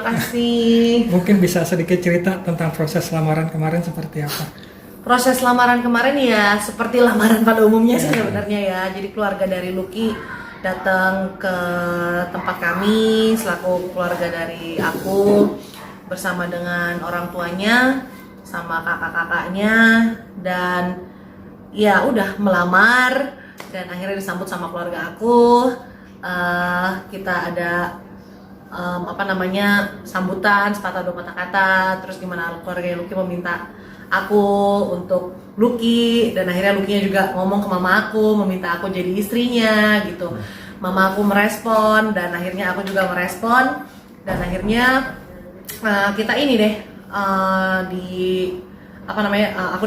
makasih. Mungkin bisa sedikit cerita tentang proses lamaran kemarin seperti apa? Proses lamaran kemarin ya seperti lamaran pada umumnya sih sebenarnya ya. Jadi keluarga dari Lucky datang ke tempat kami selaku keluarga dari aku bersama dengan orang tuanya sama kakak-kakaknya, dan ya udah melamar dan akhirnya disambut sama keluarga aku. Kita ada sambutan sepatah dua patah kata, terus gimana keluarga Lucky meminta aku untuk Lucky, dan akhirnya Lucky-nya juga ngomong ke mama aku meminta aku jadi istrinya gitu. Mama aku merespon dan akhirnya aku juga merespon, dan akhirnya kita ini deh aku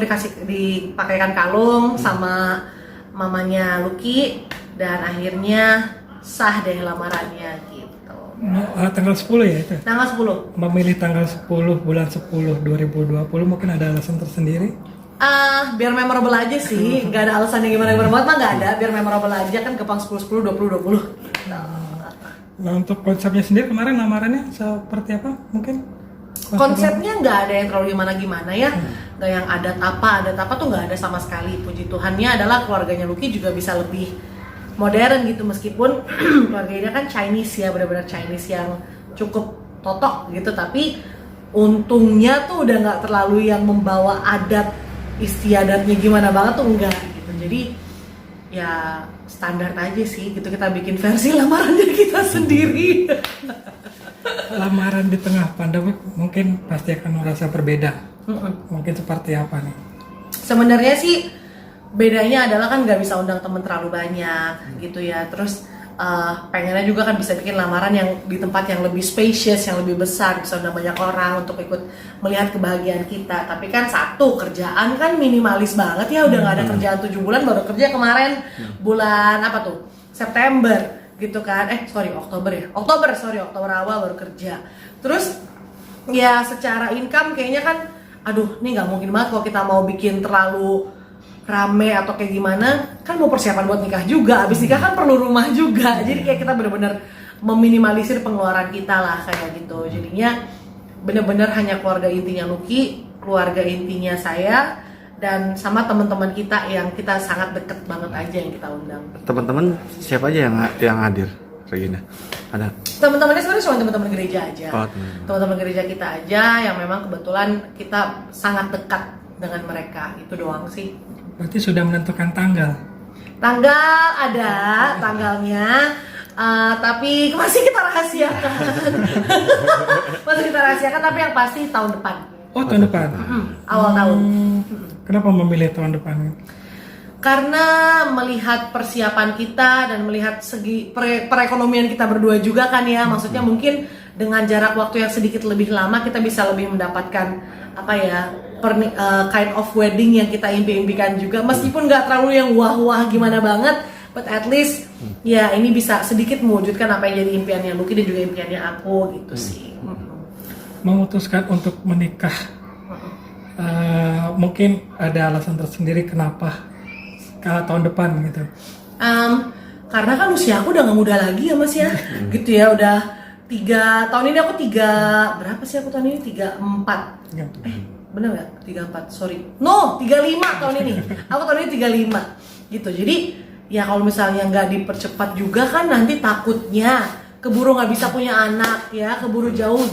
dipakaikan kalung sama mamanya Lucky, dan akhirnya sah deh lamarannya gitu. Tanggal 10 ya itu? Tanggal 10. Memilih tanggal 10 bulan 10 2020 mungkin ada alasan tersendiri? Biar memorable aja sih, nggak ada alasan yang gimana banget mah nggak ada, biar memorable aja kan kepang 10 10 20 20. Nah untuk konsepnya sendiri kemarin lamarannya seperti apa mungkin? Konsepnya nggak ada yang terlalu gimana ya, nggak yang adat apa tuh nggak ada sama sekali. Puji Tuhannya adalah keluarganya Lucky juga bisa lebih modern gitu, meskipun keluarganya kan Chinese ya, benar-benar Chinese yang cukup totok gitu, tapi untungnya tuh udah nggak terlalu yang membawa adat istiadatnya gimana banget tuh enggak gitu. Jadi ya standar aja sih gitu, kita bikin versi lamarannya kita sendiri. Lamaran di tengah pandemi mungkin pasti akan merasa berbeda. Mungkin seperti apa nih? Sebenarnya sih bedanya adalah kan nggak bisa undang temen terlalu banyak gitu ya. Terus pengennya juga kan bisa bikin lamaran yang di tempat yang lebih spacious, yang lebih besar, bisa undang banyak orang untuk ikut melihat kebahagiaan kita. Tapi kan satu, kerjaan kan minimalis banget ya, udah nggak ada kerjaan 7 bulan, baru kerja kemarin bulan apa tuh? September gitu kan. Oktober awal baru kerja. Terus ya secara income kayaknya kan aduh ini nggak mungkin banget kalau kita mau bikin terlalu rame atau kayak gimana, kan mau persiapan buat nikah juga, abis nikah kan perlu rumah juga, jadi kayak kita bener-bener meminimalisir pengeluaran kita lah kayak gitu. Jadinya bener-bener hanya keluarga intinya Lucky, keluarga intinya saya, dan sama teman-teman kita yang kita sangat deket banget aja yang kita undang. Teman-teman siapa aja yang hadir, Regina? Ada? Teman-temannya sebenarnya cuma teman-teman gereja aja. Teman-teman gereja kita aja yang memang kebetulan kita sangat dekat dengan mereka, itu doang sih. Berarti sudah menentukan tanggal? Tanggal ada, tanggalnya, tapi masih kita rahasiakan. Tapi yang pasti tahun depan. Oh tahun depan? Awal tahun. Kenapa memilih tahun depan? Karena melihat persiapan kita dan melihat segi perekonomian kita berdua juga kan ya, maksudnya mungkin dengan jarak waktu yang sedikit lebih lama kita bisa lebih mendapatkan kind of wedding yang kita impi-impikan juga, meskipun nggak terlalu yang wah-wah gimana banget, but at least ya ini bisa sedikit mewujudkan apa yang jadi impiannya Lucky dan juga impiannya aku gitu sih. Memutuskan untuk menikah, mungkin ada alasan tersendiri kenapa tahun depan gitu? Karena kan usia aku udah nggak muda lagi ya mas ya, gitu ya, udah 3 tahun ini aku 3 berapa sih aku tahun ini 34. Bener nggak? 34, sorry. No, 35 tahun ini. Aku tahun ini 35 gitu. Jadi ya kalau misalnya nggak dipercepat juga kan nanti takutnya keburu nggak bisa punya anak ya, keburu jauh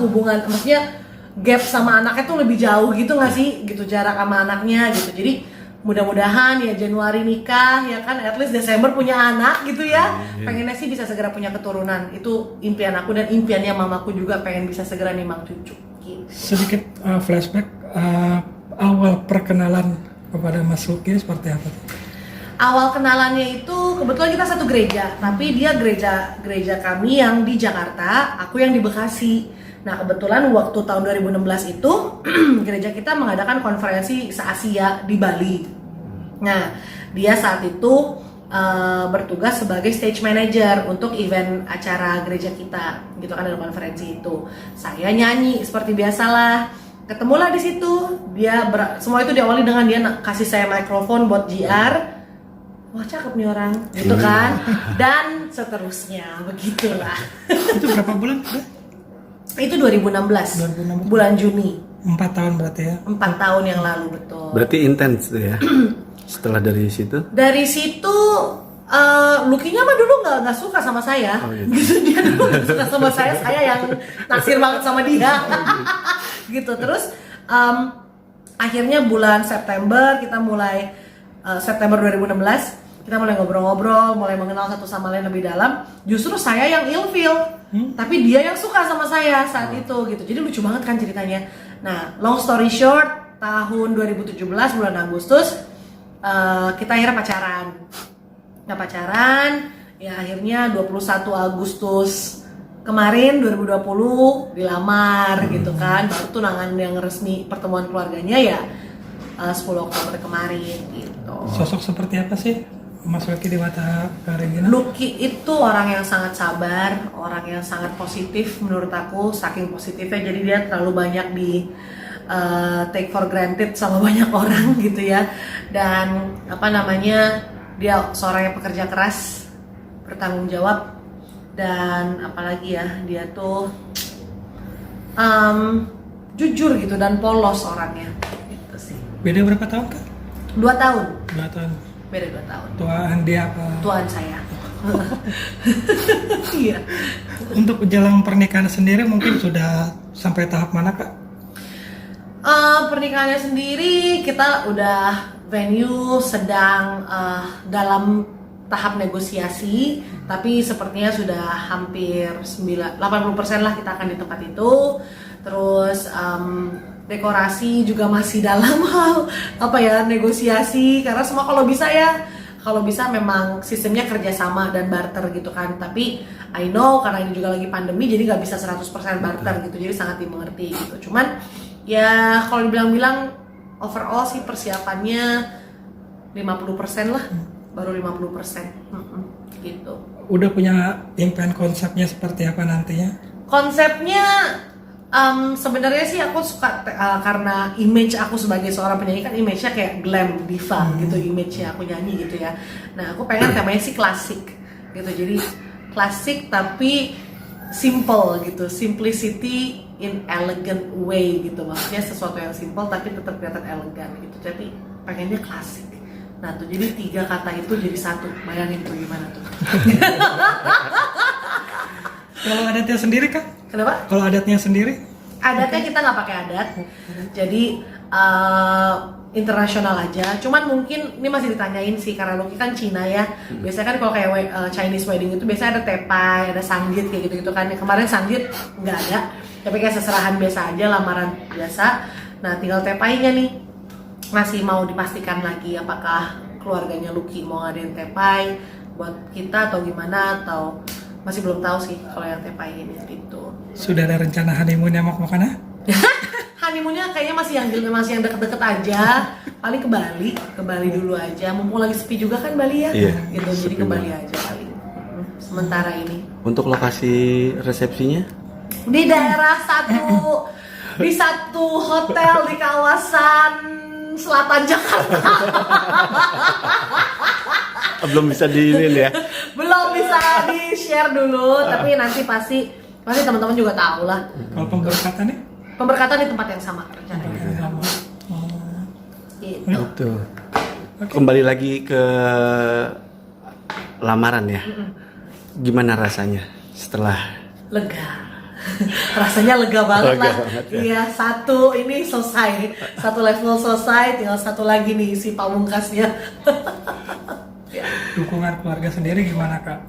hubungan, maksudnya gap sama anaknya tuh lebih jauh gitu nggak sih, gitu jarak sama anaknya gitu. Jadi mudah-mudahan ya Januari nikah ya kan, at least Desember punya anak gitu ya. Pengennya sih bisa segera punya keturunan, itu impian aku dan impiannya mamaku juga, pengen bisa segera nimang cucu gitu. Sedikit flashback awal perkenalan kepada Mas Lucky seperti apa? Awal kenalannya itu kebetulan kita satu gereja, tapi dia gereja kami yang di Jakarta, aku yang di Bekasi. Nah kebetulan waktu tahun 2016 itu gereja kita mengadakan konferensi se-Asia di Bali. Nah dia saat itu bertugas sebagai stage manager untuk event acara gereja kita, gitu kan, dalam konferensi itu. Saya nyanyi seperti biasalah, ketemulah di situ. Semua itu diawali dengan dia kasih saya mikrofon buat JR. Wah cakep nih orang, gitu kan. Dan seterusnya, begitulah. Itu berapa bulan? Itu 2016, 2016. bulan Juni. 4 tahun berarti ya. 4 tahun yang lalu, betul. Berarti intens tuh ya. Setelah dari situ? Dari situ Lucky-nya mah dulu nggak suka sama saya, Oh, gitu. gitu. Dia dulu nggak suka sama saya yang naksir banget sama dia, gitu. Terus akhirnya bulan September kita mulai September 2016 kita mulai ngobrol-ngobrol, mulai mengenal satu sama lain lebih dalam. Justru saya yang ilfeel, tapi dia yang suka sama saya saat itu, gitu. Jadi lucu banget kan ceritanya. Nah, long story short, tahun 2017 bulan Agustus kita akhirnya pacaran. Nah, pacaran, ya akhirnya 21 Agustus kemarin 2020 dilamar gitu kan. Baru tunangan yang resmi pertemuan keluarganya ya 10 Oktober kemarin gitu. Sosok seperti apa sih Mas Lucky di mata Kak Regina? Lucky itu orang yang sangat sabar, orang yang sangat positif menurut aku, saking positifnya jadi dia terlalu banyak di take for granted sama banyak orang gitu ya. Dan dia seorang yang pekerja keras, bertanggung jawab, dan apalagi ya dia tuh jujur gitu dan polos orangnya gitu sih. Beda berapa tahun Kak? 2 tahun, 2 tahun. beda 2 tahun. Tuaan dia apa? Tuan saya. Iya. Untuk jelang pernikahan sendiri mungkin sudah sampai tahap mana Kak? Pernikahannya sendiri kita udah venue sedang dalam tahap negosiasi, tapi sepertinya sudah hampir 80% lah kita akan di tempat itu. Terus dekorasi juga masih dalam hal negosiasi, karena semua kalau bisa memang sistemnya kerjasama dan barter gitu kan. Tapi I know karena ini juga lagi pandemi jadi nggak bisa 100% barter gitu, jadi sangat dimengerti gitu. Cuman ya kalau dibilang overall sih persiapannya 50% lah, baru 50%. Gitu. Udah punya impian konsepnya seperti apa nantinya? Konsepnya sebenarnya sih aku suka karena image aku sebagai seorang penyanyi kan image-nya kayak glam diva gitu, image-nya aku nyanyi gitu ya. Nah, aku pengen temanya sih klasik gitu. Jadi klasik tapi simple gitu, simplicity in elegant way gitu. Maksudnya sesuatu yang simple tapi tetap kelihatan elegan gitu. Tapi pengennya klasik. Nah, tuh jadi 3 kata itu jadi satu. Bayangin tuh gimana tuh. Kalau adatnya sendiri Kak? Kenapa? Kalau adatnya sendiri? Adatnya kita nggak pakai adat, jadi internasional aja. Cuman mungkin ini masih ditanyain sih karena Lucky kan Cina ya. Biasanya kan kalau kayak Chinese wedding itu biasanya ada tepai, ada sanggit kayak gitu-gitu kan. Kemarin sanggit nggak ada, tapi kayak seserahan biasa aja, lamaran biasa. Nah, tinggal tepainya nih masih mau dipastikan lagi apakah keluarganya Lucky mau ngadain tepai buat kita atau gimana, atau masih belum tahu sih kalau yang tepai ini gitu. Sudah ada rencana honeymoon-nya mau kemana? Honeymoonnya kayaknya masih yang deket-deket aja. Paling ke Bali dulu aja. Mumpung lagi sepi juga kan Bali ya. Iya, Gitu, jadi sepi ke Bali banget. aja paling. Sementara ini Untuk lokasi resepsinya? di daerah di satu hotel di kawasan selatan Jakarta. Belum bisa diinin ya? Belum bisa di-share dulu, tapi nanti pasti teman-teman juga tahu lah. Kalau pemberkatannya? Pemberkatan di tempat yang sama rencananya. Sama. Gitu. Itu. Kembali lagi ke lamaran ya. Gimana rasanya setelah? Lega. Rasanya lega banget Lega lah. banget ya. Iya, satu ini selesai. Satu level selesai, tinggal satu lagi nih si pamungkasnya. Ya. Dukungan keluarga sendiri gimana Kak?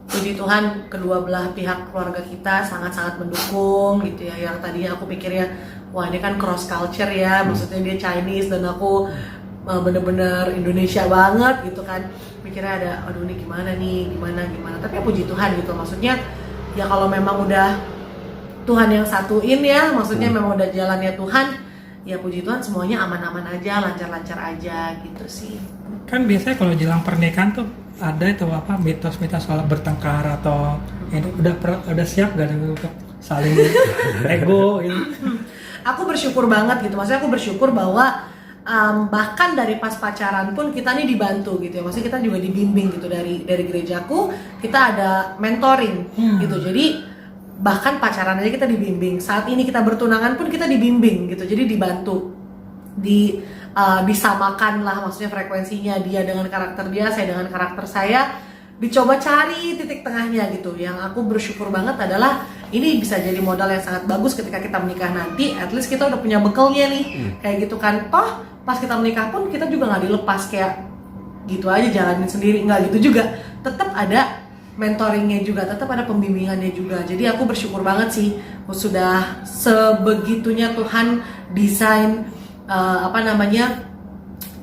Puji Tuhan kedua belah pihak keluarga kita sangat-sangat mendukung gitu ya. Yang tadinya aku pikirnya wah ini kan cross culture ya, maksudnya dia Chinese dan aku bener-bener Indonesia banget gitu kan. Pikirnya ada aduh ini gimana gimana. Tapi ya puji Tuhan gitu, maksudnya ya kalau memang udah Tuhan yang satuin ya, maksudnya memang udah jalannya Tuhan, ya puji Tuhan semuanya aman-aman aja, lancar-lancar aja gitu sih. Kan biasanya kalau jelang pernikahan tuh ada itu mitos-mitos soal bertengkar atau ini udah siap gak untuk saling ego gitu. Aku bersyukur banget gitu, maksudnya aku bersyukur bahwa bahkan dari pas pacaran pun kita nih dibantu gitu ya, maksudnya kita juga dibimbing gitu dari gerejaku, kita ada mentoring gitu. Jadi bahkan pacaran aja kita dibimbing, saat ini kita bertunangan pun kita dibimbing gitu, jadi dibantu, disamakan lah, maksudnya frekuensinya, dia dengan karakter dia, saya dengan karakter saya, dicoba cari titik tengahnya gitu. Yang aku bersyukur banget adalah ini bisa jadi modal yang sangat bagus ketika kita menikah nanti, at least kita udah punya bekalnya nih, kayak gitu kan. Toh pas kita menikah pun kita juga nggak dilepas kayak gitu aja jalanin sendiri, nggak gitu juga, tetap ada mentoringnya juga, tetap ada pembimbingannya juga. Jadi aku bersyukur banget sih, sudah sebegitunya Tuhan desain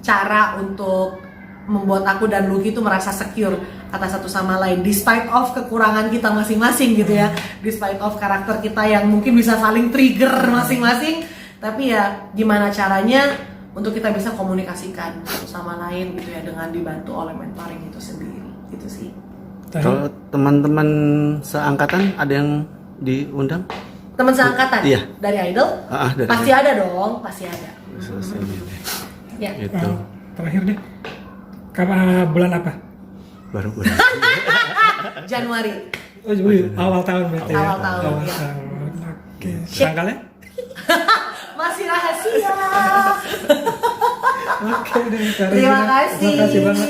cara untuk membuat aku dan Lucky itu merasa secure atas satu sama lain, despite of kekurangan kita masing-masing gitu ya, despite of karakter kita yang mungkin bisa saling trigger masing-masing, tapi ya gimana caranya untuk kita bisa komunikasikan satu sama lain gitu ya, dengan dibantu oleh mentoring itu sendiri gitu sih. Kalau teman-teman seangkatan ada yang diundang? Teman seangkatan? Iya. Dari Idol? Dari pasti ada dong, pasti ada. Ya. Itu Terakhir deh, kapan bulan apa? baru Januari. Oh, awal tahun berarti ya? Awal tahun, ya. Tahun. Oke. Tanggalnya? Masih rahasia. Oke deh. Terima kasih. Terima kasih banget.